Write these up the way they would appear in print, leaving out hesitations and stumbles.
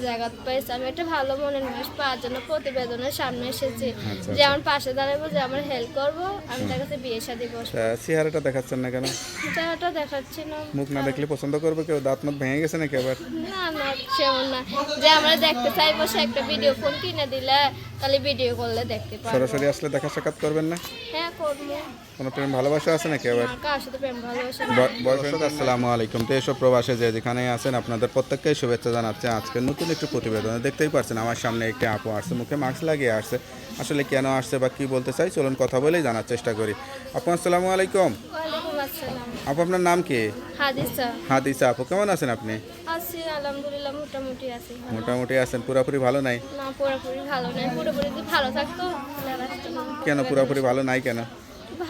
জায়গাত পাইছি আমি একটা ভালো মনের মানুষ পাওয়ার জন্য প্রতিবেদনের সামনে এসেছি যে আমার পাশে দাঁড়াবো, যে আমার হেল্প করবো, আমি তার কাছে বিয়ে শাদী বসবো। চেহারাটা দেখাচ্ছেন না কেন? চেহারাটা দেখাচ্ছি না, মুখ না দেখলে পছন্দ করবে কেউ? দাঁত মাত ভেঙে গেছে নাকি আবার? না না সেমন না, যে আমরা দেখতে চাইবো সে একটা ভিডিও ফোন কিনে দিলে তাহলে ভিডিও করলে দেখতে পারবো। সরাসরি আসলে দেখা সাক্ষাৎ করবেন না? হ্যাঁ করবো। কোনো প্রেম ভালোবাসা আছে নাকি আবার? না, কার সাথে প্রেম ভালোবাসা না। বয়ফ্রেন্ড? আসসালামু আলাইকুম। তো এসব প্রবাসে যে যেখানে আছেন আপনাদের প্রত্যেককেই শুভেচ্ছা জানাচ্ছে আজকে নতুন একটু প্রতিবেদন। দেখতেই পাচ্ছেন আমার সামনে একটি আপু আসছে, মুখে মাস্ক লাগিয়ে আসছে। আসলে কেন আসছে বা কি বলতে চাই চলুন কথা বলেই জানার চেষ্টা করি। আপু আসসালামু আলাইকুম। ওয়ালাইকুম আসসালাম। আপু আপনার নাম কি? হাদিসা। হাদিসা আপু, কেমন আছেন আপনি? আছি আলহামদুলিল্লাহ, মোটামুটি আছি। মোটামুটি আছেন, পুরোপুরি ভালো নাই? না পুরোপুরি ভালো নয়, পুরোপুরি যদি ভালো থাকতো তাহলে আর আসতো না। কেন পুরোপুরি ভালো নাই কেন?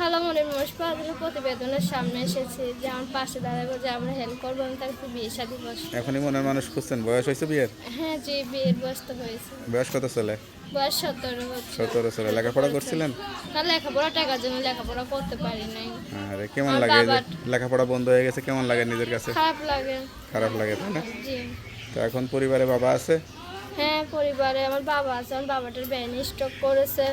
ভালো মনের মানুষ পাওয়ার জন্য প্রতিবেদনের সামনে এসেছি যে আমার পাশে দাঁড়াবো, যে আমরা হেল্প করবো, আমি তাকে বিয়ে শাদী বসবো। এখনই মনের মানুষ খুঁজছেন? বয়স হয়েছে বিয়ের? হ্যাঁ জি, বিয়ের বয়স তো হয়েছে। বয়স কত চলে? বয়স 17 বছর। 17 চলে। লেখাপড়া করছিলেন? না, লেখাপড়া টাকার জন্য লেখাপড়া করতে পারি নাই। আরে কেমন আমার লাগে এই যে বাবার- লেখাপড়া বন্ধ হয়ে গেছে, কেমন লাগে নিজের কাছে? খারাপ লাগে। খারাপ লাগে তাই না? জি। তো এখন পরিবারে বাবা আছে? হ্যাঁ পরিবারে আমার বাবা আছে, আমার বাবাটার ব্রেন স্ট্রোক করেছে।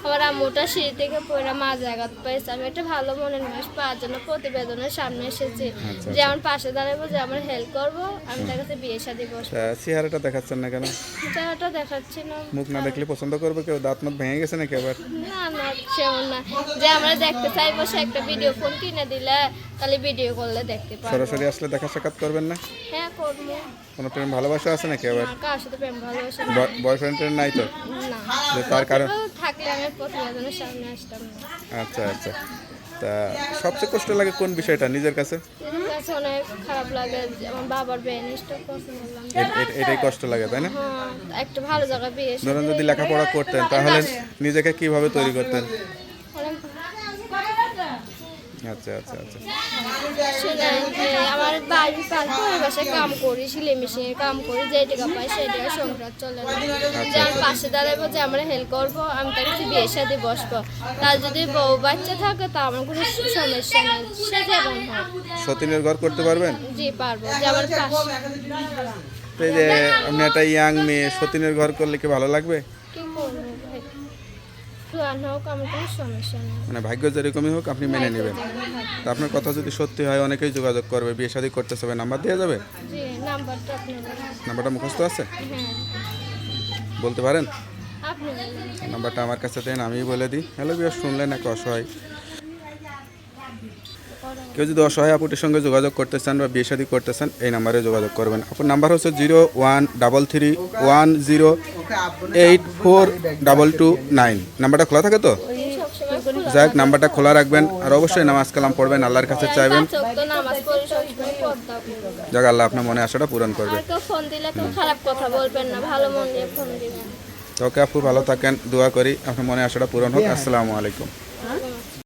আমার আম্মুটা সিঁড়ি থেকে পড়ে মাঝে আঘাত পাইছে। আমি একটা ভালো মনের মানুষ পাওয়ার জন্য প্রতিবেদনের সামনে এসেছি যে আমার পাশে দাঁড়াবো, যে আমার হেল্প করবো, আমি তার কাছে বিয়ে শাদী বসবো। চেহারাটা দেখাচ্ছেন না কেন? চেহারাটা দেখাচ্ছি না, মুখ না দেখলে পছন্দ করবে কেউ? দাঁত মাত ভেঙে গেছে নাকি আবার? না না সেমন না, যে আমরা দেখতে চাইবো সে একটা ভিডিও ফোন কিনে দিলে তাহলে ভিডিও করলে দেখতে পারবো। সরাসরি আসলে দেখা সাক্ষাৎ করবেন না? হ্যাঁ করবো। কোনো প্রেম ভালোবাসা আছে নাকি আবার? না, কার সাথে প্রেম ভালোবাসা না। বয়ফ্রেন্ড নাই তো? না, যে তার কারণ? থাকলে আমি প্রতিবেদনের সামনে আসতাম না। আচ্ছা আচ্ছা। তা সবচেয়ে কষ্ট লাগে কোন বিষয়টা নিজের কাছে? নিজের কাছে অনেক খারাপ লাগে যে আমার বাবার ব্রেন স্ট্রোক করছে বললাম। এটাই কষ্ট লাগে তাই না? হ্যাঁ, একটা ভালো জায়গায় বিয়ে ধরুন যদি লেখাপড়া করতেন তাহলে নিজেকে কিভাবে তৈরি করতেন? আচ্ছা আচ্ছা আচ্ছা। আমার বাড়ির বাসায় কাম করি, সিলাই মেশিনের কাম করি, যে টাকা পাই সেই টাকা সংসার চলে না। যে আমার পাশে দাঁড়াবো, যে আমরা হেল্প করবো, আমি তার কাছে বিয়ে সাথে বসবো। তার যদি বউ বাচ্চা থাকে তা আমার কোনো সমস্যা নেই, সে যেমন হয়। সতীনের ঘর করতে পারবেন? জি পারবো, যে আমার পাশে। তো এই যে আপনি একটা ইয়াং মেয়ে, সতীনের ঘর করলে কি ভালো লাগবে? কি করবো ভাই, জোয়ান হোক আমার কোনো সমস্যা নেই। মানে ভাগ্য যেরকমই হোক আপনি মেনে নেবেন। তা আপনার কথা যদি সত্যি হয় অনেকেই যোগাযোগ করবে, বিয়ে শাদী করতে হবে, নাম্বার দেওয়া যাবে? জি, নাম্বারটা আপনি বলুন। নাম্বারটা মুখস্থ আছে? হ্যাঁ বলতে পারেন? আপনি বলুন। নাম্বারটা আমার কাছে দেন, আমিই বলে দিই। হ্যালো বিয়ার, শুনলেন একটা অসহায় কেউ যদি অসহায় আপুটির সঙ্গে যোগাযোগ করতে চান বা বিয়ে শাদী করতে চান এই নাম্বারে যোগাযোগ করবেন। আপুর নাম্বার হচ্ছে 0133108229। নাম্বারটা খোলা থাকে তো? যাক, নাম্বারটা খোলা রাখবেন আর অবশ্যই নামাজ কালাম পড়বেন, আল্লাহর কাছে চাইবেন। নামাজ পড়ি সবসময় পর্দা করবেন। যাক, আল্লাহ আপনার মনে আশাটা পূরণ করবে। আর কেউ ফোন দিলে কেউ খারাপ কথা বলবেন না, ভালো মন দিয়ে ফোন দিবেন। তো ওকে আপু, ভালো থাকেন, দোয়া করি আপনার মনে আশাটা পূরণ হোক। আসসালামু আলাইকুম।